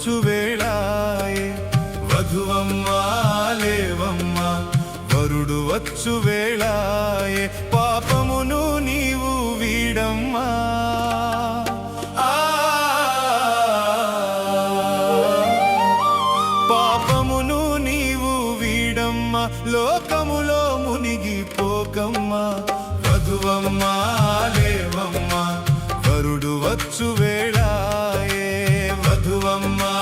వచ్చు వేళాయే వధువమ్మా లేవమ్మా వరుడు వచ్చు వేళాయే పాపమును నీవు వీడమ్మా పాపమును నీవు వీడమ్మా లోకములో మునిగిపోకమ్మా వధువమ్మా లేవమ్మా వరుడు వచ్చు వేళాయే వధువమ్మా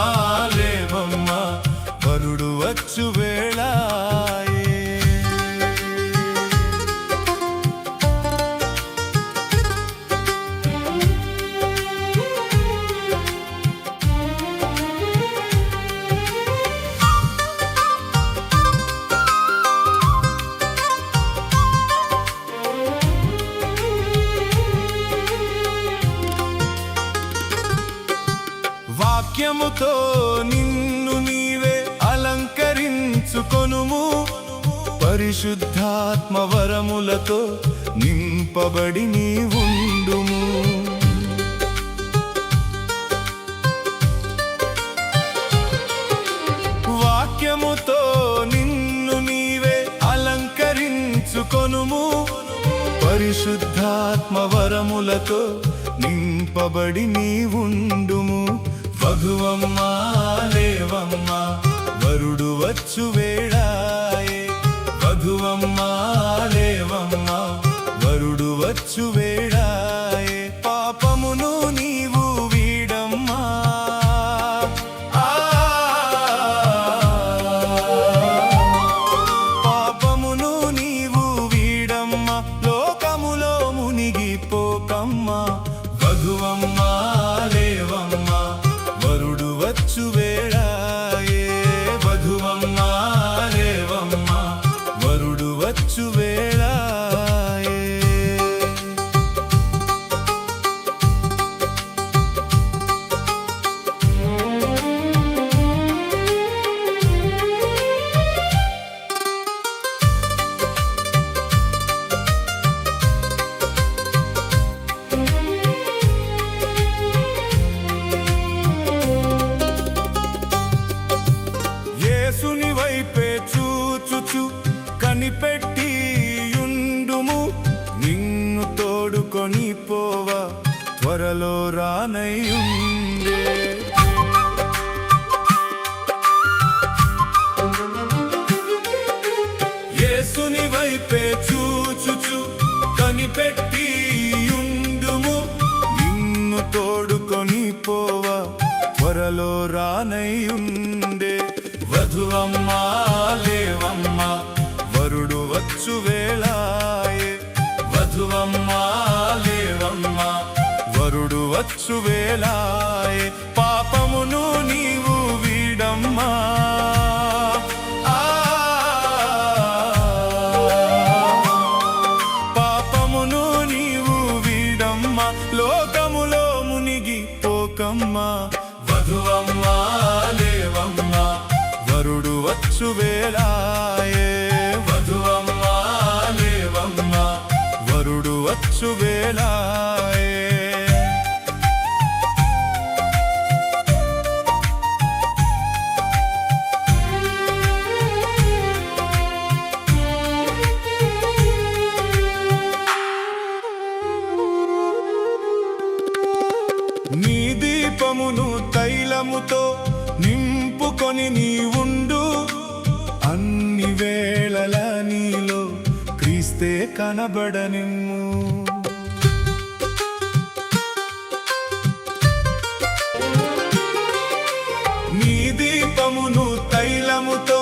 లేవమ్మా వరుడు వచ్చు వేళాయే వాక్యముతో నిన్ను నీవే అలంకరించుకొనుము పరిశుద్ధాత్మ వరములతో నింపబడి నీవుండుము వాక్యముతో నిన్ను నీవే అలంకరించుకొనుము పరిశుద్ధాత్మ వరములతో నింపబడి నీవుండుము వధువమ్మా లేవమ్మా వరుడు వచ్చు వేళాయే వధువమ్మా లేవమ్మా వరుడు వచ్చు వేళాయే పాపమును నీవు వీడమ్మా పాపమును నీవు వీడమ్మా లోకములో మునిగిపోకమ్మా వధువమ్మా లేవమ్మా వరుడు వచ్చు వేళాయే వధువమ్మా లేవమ్మా వరుడు వచ్చు వేళాయే యేసుని వైపే చూచుచు కనిపెట్టి యుండుము నిన్ను తోడుకొని పోవా త్వరలో రానయ్యుండే యేసుని వైపే చూచుచు కనిపెట్టి యుండుము నిన్ను తోడుకొని పోవా త్వరలో రానయ్యుండే వధువమ్మా లేవమ్మా వరుడు వచ్చు వేళాయే వధువమ్మా లేవమ్మా వరుడు వచ్చు వేళాయే పాపమును నీవు వీడమ్మా పాపమును నీవు వీడమ్మా లోకములో మునిగిపోకమ్మా వధువమ్మా లేవమ్మా వరుడు వచ్చు వేళాయే వధువమ్మా లేవమ్మా వరుడు వచ్చు వేళాయే నీ దీపమును తైలముతో నింపుకొని నీవుండు అన్ని వేళల నీలో క్రీస్తే కనబడనిమ్ము నీ దీపమును తైలముతో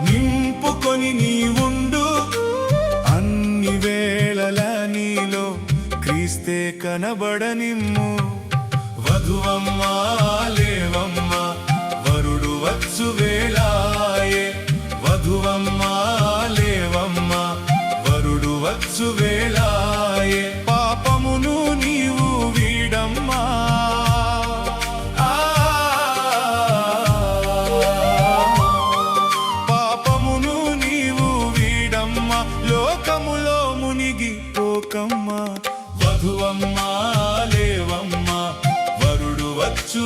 నింపుకొని నీవుండు అన్ని వేళల నీలో క్రీస్తే కనబడనిమ్ము వధువమ్మా లేవమ్మా వరుడు వచ్చు వేళాయే వధువమ్మా లేవమ్మా వరుడు వచ్చు వేళాయే పాపమును నీవు వీడమ్మా పాపమును నీవు వీడమ్మా లోకములో మునిగిపోకమ్మా వధువమ్మా లేవమ్మా వరుడు వచ్చు